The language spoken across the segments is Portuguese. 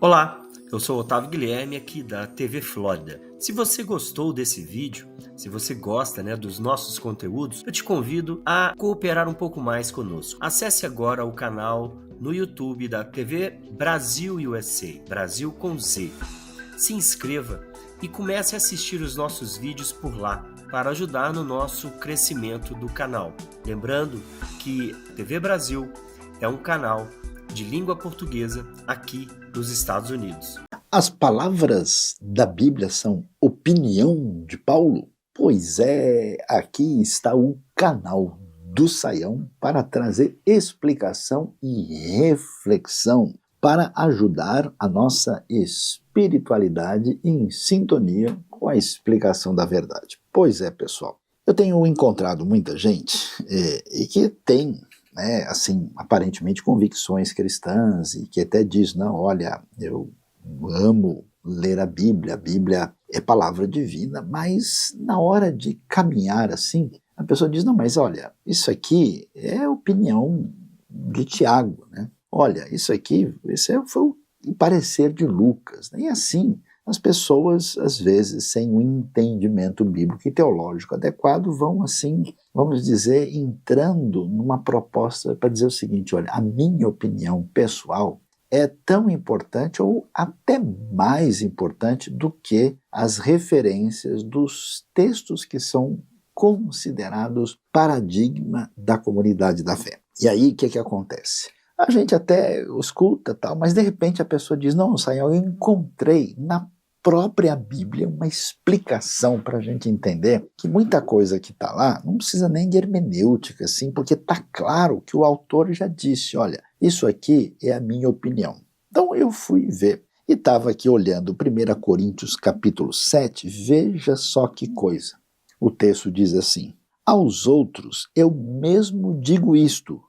Olá, eu sou Otávio Guilherme aqui da TV Flórida. Se você gostou desse vídeo, se você gosta dos nossos conteúdos, eu te convido a cooperar um pouco mais conosco. Acesse agora o canal no YouTube da TV Brasil USA, Brasil com Z. Se inscreva e comece a assistir os nossos vídeos por lá, para ajudar no nosso crescimento do canal. Lembrando que TV Brasil é um canal de língua portuguesa aqui nos Estados Unidos. As palavras da Bíblia são opinião de Paulo? Pois é, aqui está o canal do Saião para trazer explicação e reflexão para ajudar a nossa espiritualidade em sintonia com a explicação da verdade. Pois é, pessoal, eu tenho encontrado muita gente e que tem assim, aparentemente convicções cristãs e que até diz, não, olha, eu amo ler a Bíblia é palavra divina, mas na hora de caminhar assim, a pessoa diz, não, mas olha, isso aqui é opinião de Tiago, né? Olha, esse foi o parecer de Lucas, né? E assim, as pessoas, às vezes, sem um entendimento bíblico e teológico adequado, vão assim, vamos dizer, entrando numa proposta para dizer o seguinte, olha, a minha opinião pessoal é tão importante ou até mais importante do que as referências dos textos que são considerados paradigma da comunidade da fé. E aí, o que acontece? A gente até escuta, tal, mas de repente a pessoa diz, não, Sayão, eu encontrei na própria Bíblia uma explicação para a gente entender que muita coisa que está lá não precisa nem de hermenêutica, assim, porque está claro que o autor já disse, olha, isso aqui é a minha opinião. Então eu fui ver e estava aqui olhando 1 Coríntios capítulo 7, veja só que coisa. O texto diz assim, aos outros eu mesmo digo isto,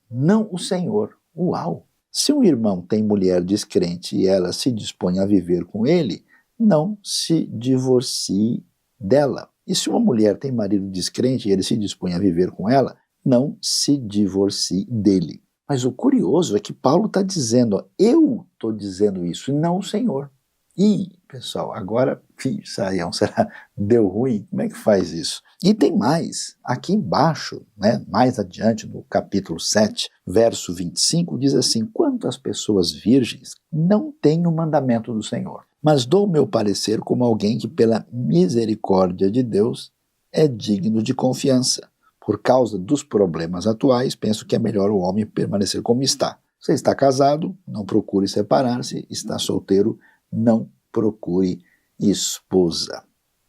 não o Senhor. Uau! Se um irmão tem mulher descrente e ela se dispõe a viver com ele, não se divorcie dela. E se uma mulher tem marido descrente e ele se dispõe a viver com ela, não se divorcie dele. Mas o curioso é que Paulo está dizendo, ó, eu estou dizendo isso, e não o Senhor. E, pessoal, agora, Saião, será deu ruim? Como é que faz isso? E tem mais, aqui embaixo, mais adiante no capítulo 7, verso 25, diz assim, quanto às pessoas virgens, não têm o mandamento do Senhor, mas dou o meu parecer como alguém que pela misericórdia de Deus é digno de confiança. Por causa dos problemas atuais, penso que é melhor o homem permanecer como está. Você está casado, não procure separar-se, está solteiro, não procure esposa.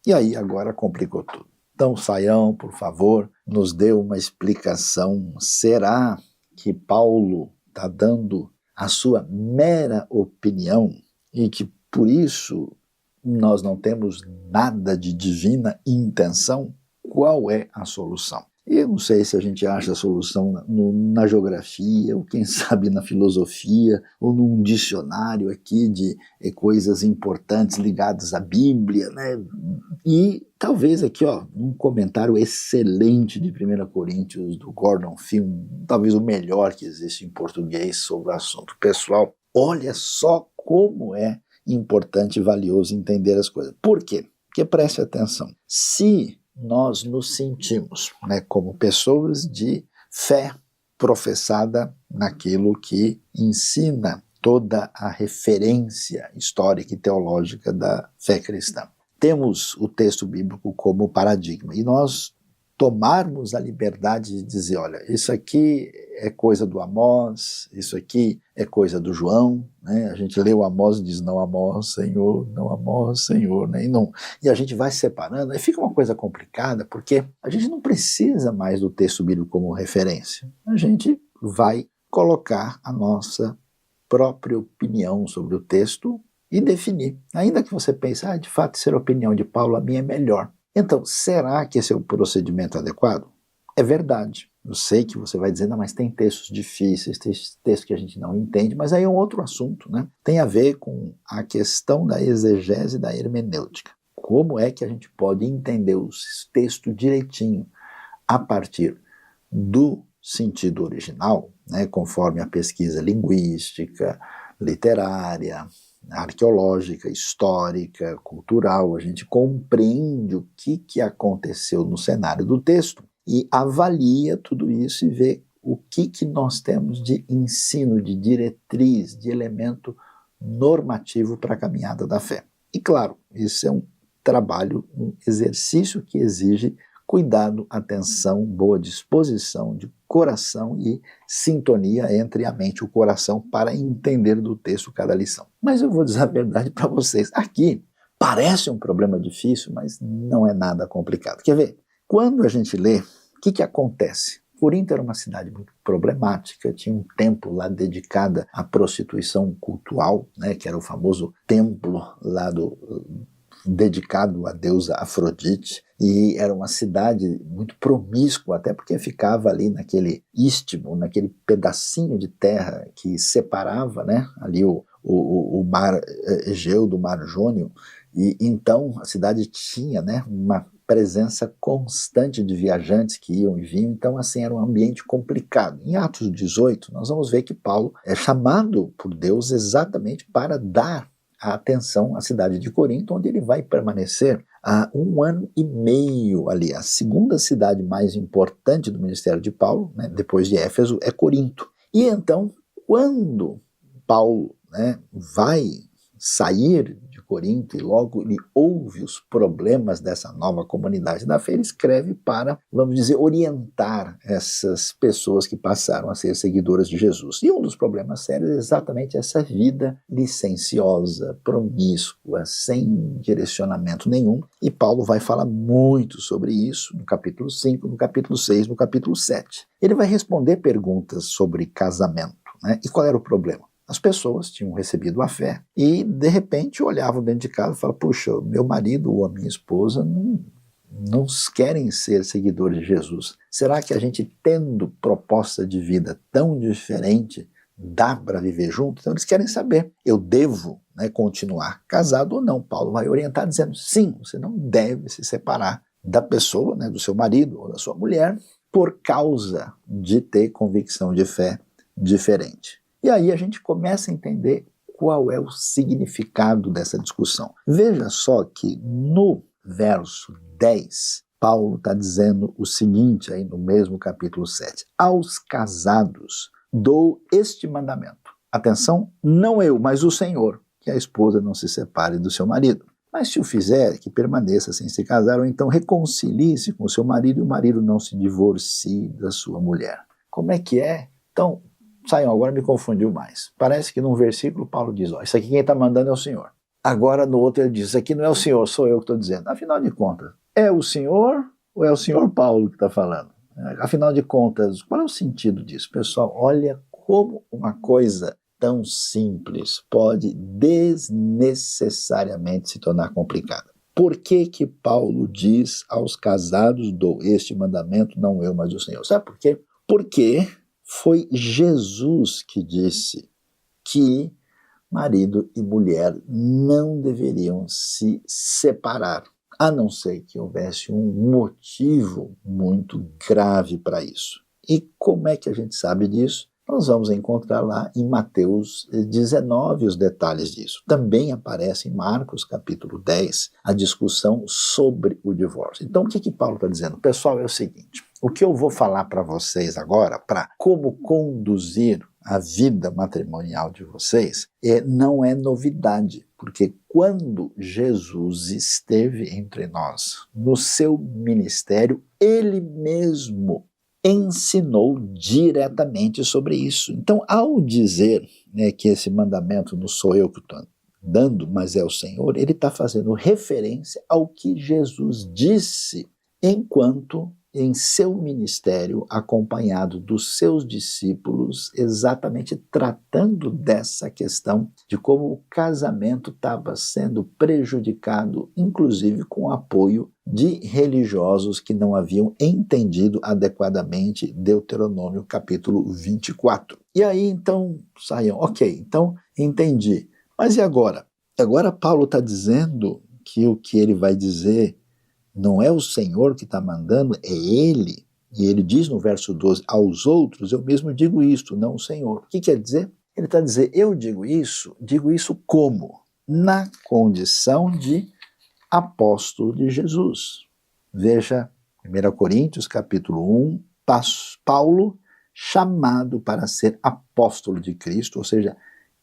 E aí agora complicou tudo. Então, Saião, por favor, nos dê uma explicação. Será que Paulo está dando a sua mera opinião e que por isso nós não temos nada de divina intenção? Qual é a solução? Eu não sei se a gente acha a solução na geografia, ou quem sabe na filosofia, ou num dicionário aqui de coisas importantes ligadas à Bíblia, né? E talvez aqui, um comentário excelente de 1 Coríntios, do Gordon Fee, talvez o melhor que existe em português sobre o assunto. Pessoal, olha só como é importante e valioso entender as coisas. Por quê? Porque preste atenção. Se nós nos sentimos como pessoas de fé professada naquilo que ensina toda a referência histórica e teológica da fé cristã. Temos o texto bíblico como paradigma e nós tomarmos a liberdade de dizer, olha, isso aqui é coisa do Amós, isso aqui é coisa do João, a gente lê o Amós e diz, não Amós, Senhor, não Amós, Senhor, e a gente vai separando, aí fica uma coisa complicada, porque a gente não precisa mais do texto bíblico como referência, a gente vai colocar a nossa própria opinião sobre o texto e definir, ainda que você pense, de fato, ser a opinião de Paulo, a minha é melhor. Então, será que esse é o procedimento adequado? É verdade. Eu sei que você vai dizer, não, mas tem textos difíceis, tem textos que a gente não entende, mas aí é um outro assunto, Tem a ver com a questão da exegese e da hermenêutica. Como é que a gente pode entender os textos direitinho a partir do sentido original, conforme a pesquisa linguística, literária, arqueológica, histórica, cultural, a gente compreende o que aconteceu no cenário do texto e avalia tudo isso e vê o que nós temos de ensino, de diretriz, de elemento normativo para a caminhada da fé. E claro, isso é um trabalho, um exercício que exige cuidado, atenção, boa disposição de coração e sintonia entre a mente e o coração para entender do texto cada lição. Mas eu vou dizer a verdade para vocês, aqui parece um problema difícil, mas não é nada complicado. Quer ver? Quando a gente lê, o que acontece? Corinto era uma cidade muito problemática, tinha um templo lá dedicado à prostituição cultual, né, que era o famoso templo lá dedicado à deusa Afrodite, e era uma cidade muito promíscua, até porque ficava ali naquele istmo, naquele pedacinho de terra que separava, né, ali o mar Egeu do mar Jônio, e então a cidade tinha, né, uma presença constante de viajantes que iam e vinham, então assim era um ambiente complicado. Em Atos 18, nós vamos ver que Paulo é chamado por Deus exatamente para dar a atenção à cidade de Corinto, onde ele vai permanecer há 1 ano e meio ali. A segunda cidade mais importante do ministério de Paulo, né, depois de Éfeso, é Corinto. E então, quando Paulo, né, vai sair de Corinto e logo ele ouve os problemas dessa nova comunidade da fé, ele escreve para, vamos dizer, orientar essas pessoas que passaram a ser seguidoras de Jesus. E um dos problemas sérios é exatamente essa vida licenciosa, promíscua, sem direcionamento nenhum. E Paulo vai falar muito sobre isso no capítulo 5, no capítulo 6, no capítulo 7. Ele vai responder perguntas sobre casamento, né? E qual era o problema? As pessoas tinham recebido a fé e, de repente, olhavam dentro de casa e falavam, puxa, meu marido ou a minha esposa não querem ser seguidores de Jesus. Será que a gente, tendo proposta de vida tão diferente, dá para viver junto? Então eles querem saber, eu devo, né, continuar casado ou não? Paulo vai orientar dizendo, sim, você não deve se separar da pessoa, né, do seu marido ou da sua mulher, por causa de ter convicção de fé diferente. E aí a gente começa a entender qual é o significado dessa discussão. Veja só que no verso 10, Paulo está dizendo o seguinte aí no mesmo capítulo 7. Aos casados dou este mandamento. Atenção, não eu, mas o Senhor, que a esposa não se separe do seu marido. Mas se o fizer, que permaneça sem se casar, ou então reconcilie-se com o seu marido e o marido não se divorcie da sua mulher. Como é que é? Então, Saião, agora me confundiu mais. Parece que num versículo Paulo diz, ó, isso aqui quem está mandando é o Senhor. Agora no outro ele diz, isso aqui não é o Senhor, sou eu que estou dizendo. Afinal de contas, é o Senhor ou é o Senhor Paulo que está falando? Afinal de contas, qual é o sentido disso? Pessoal, olha como uma coisa tão simples pode desnecessariamente se tornar complicada. Por que que Paulo diz aos casados, dou este mandamento, não eu, mas o Senhor? Sabe por quê? Porque foi Jesus que disse que marido e mulher não deveriam se separar, a não ser que houvesse um motivo muito grave para isso. E como é que a gente sabe disso? Nós vamos encontrar lá em Mateus 19 os detalhes disso. Também aparece em Marcos capítulo 10 a discussão sobre o divórcio. Então o que Paulo está dizendo? Pessoal, é o seguinte, o que eu vou falar para vocês agora, para como conduzir a vida matrimonial de vocês, não é novidade, porque quando Jesus esteve entre nós, no seu ministério, ele mesmo ensinou diretamente sobre isso. Então, ao dizer, né, que esse mandamento não sou eu que estou dando, mas é o Senhor, ele está fazendo referência ao que Jesus disse enquanto em seu ministério, acompanhado dos seus discípulos, exatamente tratando dessa questão de como o casamento estava sendo prejudicado, inclusive com o apoio de religiosos que não haviam entendido adequadamente Deuteronômio capítulo 24. E aí então, Saião, ok, então entendi. Mas e agora? Agora Paulo está dizendo que o que ele vai dizer não é o Senhor que está mandando, é Ele. E ele diz no verso 12, aos outros eu mesmo digo isto, não o Senhor. O que quer dizer? Ele está dizendo, eu digo isso como? Na condição de apóstolo de Jesus. Veja, 1 Coríntios capítulo 1, Paulo chamado para ser apóstolo de Cristo, ou seja,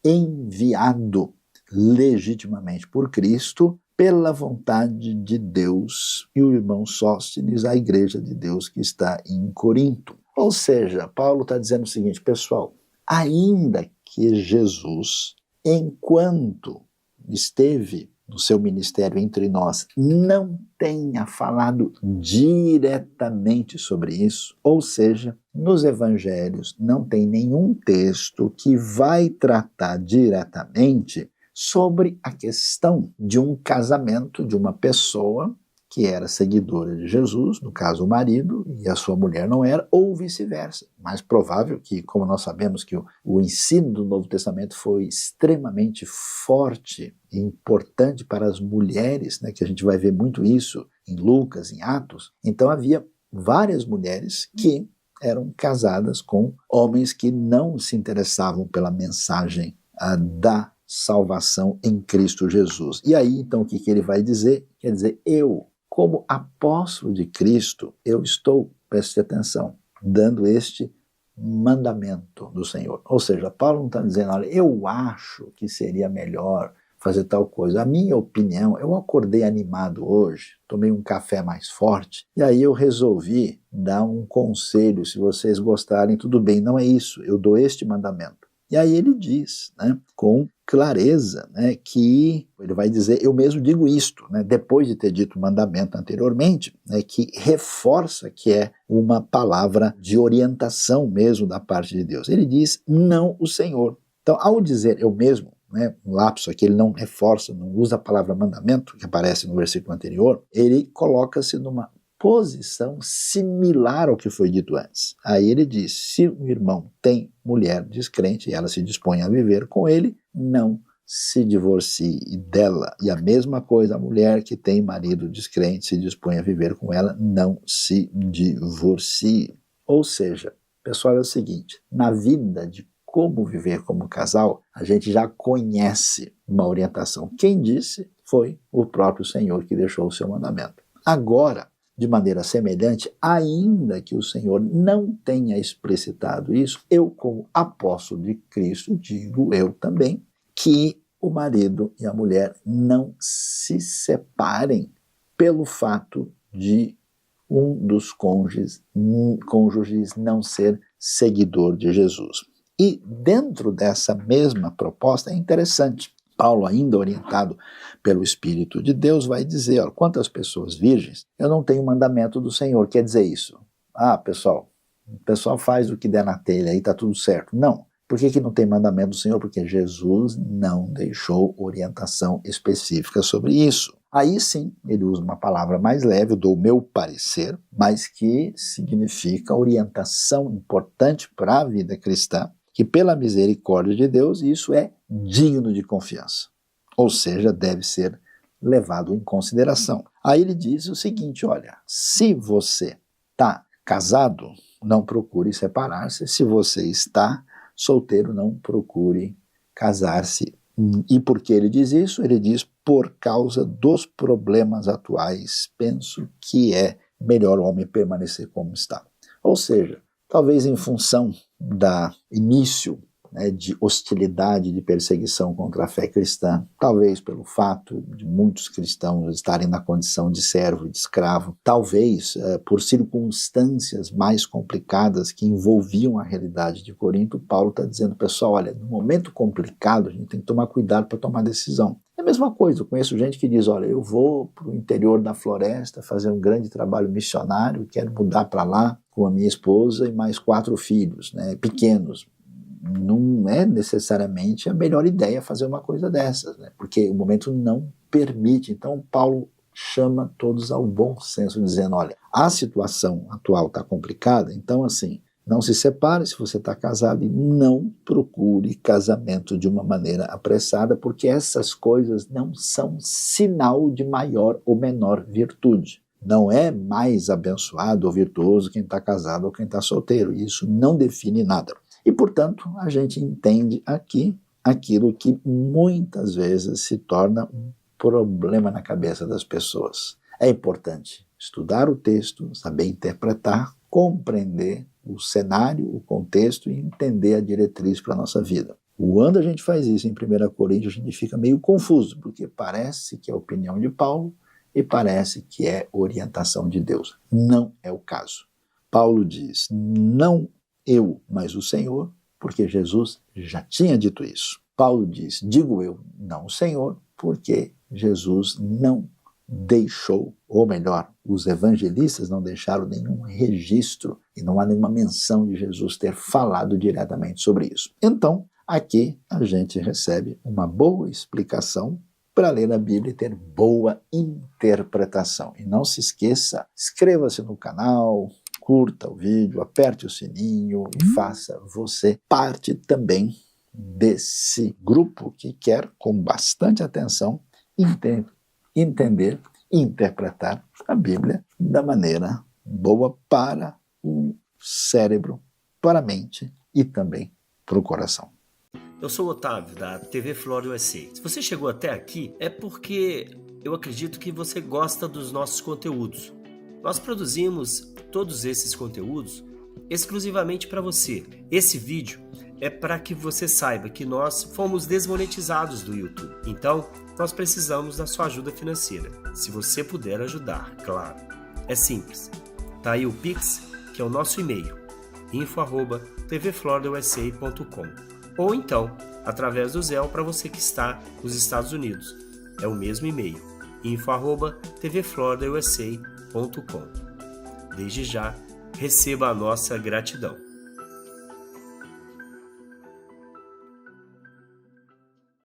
enviado legitimamente por Cristo, pela vontade de Deus, e o irmão Sóstenes, a igreja de Deus que está em Corinto. Ou seja, Paulo está dizendo o seguinte, pessoal, ainda que Jesus, enquanto esteve no seu ministério entre nós, não tenha falado diretamente sobre isso, ou seja, nos evangelhos não tem nenhum texto que vai tratar diretamente sobre a questão de um casamento de uma pessoa que era seguidora de Jesus, no caso o marido, e a sua mulher não era, ou vice-versa. Mais provável que, como nós sabemos que o ensino do Novo Testamento foi extremamente forte e importante para as mulheres, né, que a gente vai ver muito isso em Lucas, em Atos, então havia várias mulheres que eram casadas com homens que não se interessavam pela mensagem da salvação em Cristo Jesus. E aí, então, o que ele vai dizer? Quer dizer, eu, como apóstolo de Cristo, eu estou, preste atenção, dando este mandamento do Senhor. Ou seja, Paulo não está dizendo, olha, eu acho que seria melhor fazer tal coisa. A minha opinião, eu acordei animado hoje, tomei um café mais forte, e aí eu resolvi dar um conselho, se vocês gostarem, tudo bem, não é isso, eu dou este mandamento. E aí ele diz, né, com clareza, né, que ele vai dizer, eu mesmo digo isto, né, depois de ter dito o mandamento anteriormente, né, que reforça que é uma palavra de orientação mesmo da parte de Deus. Ele diz, não o Senhor. Então, ao dizer eu mesmo, né, um lapso aqui, ele não reforça, não usa a palavra mandamento, que aparece no versículo anterior, ele coloca-se numa posição similar ao que foi dito antes. Aí ele diz, se o irmão tem mulher descrente e ela se dispõe a viver com ele, não se divorcie dela. E a mesma coisa, a mulher que tem marido descrente se dispõe a viver com ela, não se divorcie. Ou seja, pessoal, é o seguinte, na vida de como viver como casal, a gente já conhece uma orientação. Quem disse foi o próprio Senhor que deixou o seu mandamento. Agora, de maneira semelhante, ainda que o Senhor não tenha explicitado isso, eu, como apóstolo de Cristo, digo eu também, que o marido e a mulher não se separem pelo fato de um dos cônjuges não ser seguidor de Jesus. E dentro dessa mesma proposta é interessante, Paulo, ainda orientado pelo Espírito de Deus, vai dizer, ó, quantas pessoas virgens, eu não tenho mandamento do Senhor, quer dizer isso. Ah, pessoal, o pessoal faz o que der na telha, aí tá tudo certo. Não. Por que não tem mandamento do Senhor? Porque Jesus não deixou orientação específica sobre isso. Aí sim, ele usa uma palavra mais leve, eu dou o meu parecer, mas que significa orientação importante para a vida cristã, que pela misericórdia de Deus, isso é digno de confiança. Ou seja, deve ser levado em consideração. Aí ele diz o seguinte, olha, se você está casado, não procure separar-se. Se você está solteiro, não procure casar-se. E por que ele diz isso? Ele diz por causa dos problemas atuais. Penso que é melhor o homem permanecer como está. Ou seja, talvez em função da início, né, de hostilidade, de perseguição contra a fé cristã, talvez pelo fato de muitos cristãos estarem na condição de servo e de escravo, talvez por circunstâncias mais complicadas que envolviam a realidade de Corinto, Paulo está dizendo, pessoal, olha, no momento complicado a gente tem que tomar cuidado para tomar decisão. É a mesma coisa, eu conheço gente que diz, olha, eu vou para o interior da floresta fazer um grande trabalho missionário, quero mudar para lá com a minha esposa e mais 4 filhos, né, pequenos. Não é necessariamente a melhor ideia fazer uma coisa dessas, né, porque o momento não permite. Então Paulo chama todos ao bom senso, dizendo, olha, a situação atual está complicada, então assim, não se separe se você está casado e não procure casamento de uma maneira apressada, porque essas coisas não são sinal de maior ou menor virtude. Não é mais abençoado ou virtuoso quem está casado ou quem está solteiro. Isso não define nada. E, portanto, a gente entende aqui aquilo que muitas vezes se torna um problema na cabeça das pessoas. É importante estudar o texto, saber interpretar, compreender o cenário, o contexto e entender a diretriz para a nossa vida. Quando a gente faz isso em 1 Coríntios, a gente fica meio confuso, porque parece que é a opinião de Paulo e parece que é orientação de Deus. Não é o caso. Paulo diz, não eu, mas o Senhor, porque Jesus já tinha dito isso. Paulo diz, digo eu, não o Senhor, porque Jesus não deixou, ou melhor, os evangelistas não deixaram nenhum registro e não há nenhuma menção de Jesus ter falado diretamente sobre isso. Então, aqui a gente recebe uma boa explicação para ler a Bíblia e ter boa interpretação. E não se esqueça, inscreva-se no canal, curta o vídeo, aperte o sininho e faça você parte também desse grupo que quer, com bastante atenção, entender e interpretar a Bíblia da maneira boa para o cérebro, para a mente e também para o coração. Eu sou o Otávio, da TV Flora USA. Se você chegou até aqui, é porque eu acredito que você gosta dos nossos conteúdos. Nós produzimos todos esses conteúdos exclusivamente para você. Esse vídeo é para que você saiba que nós fomos desmonetizados do YouTube. Então, nós precisamos da sua ajuda financeira. Se você puder ajudar, claro. É simples. Tá aí o Pix, que é o nosso e-mail, info@tvfloridausa.com. Ou então, através do Zelle para você que está nos Estados Unidos. É o mesmo e-mail, info@tvfloridausa.com. Desde já, receba a nossa gratidão.